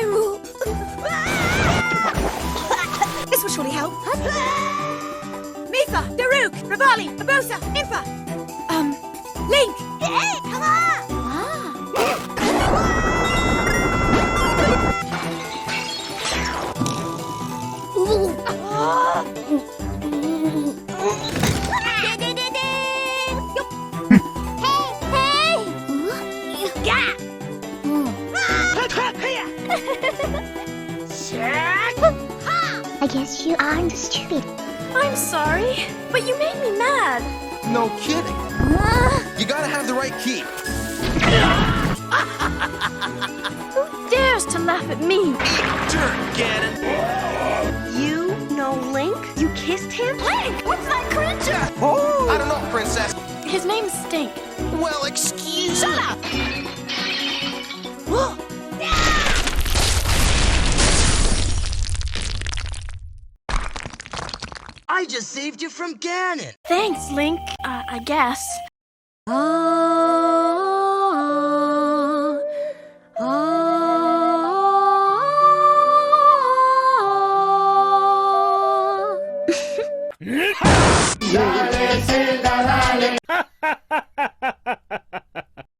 No! This will surely help. Mifa, Daruk, Rivali, Barbosa, Impa. Link! Hey, come on! I guess you aren't stupid. I'm sorry, but you made me mad. No kidding. You gotta have the right key. Who dares to laugh at me? Turn, Ganon. You know Link? You kissed him? Link! What's that creature? Oh! I don't know, Princess. His name's Stink. Well, excuse me. Shut up! I just saved you from Ganon. Thanks, Link, I guess. Dale, Zelda, dale.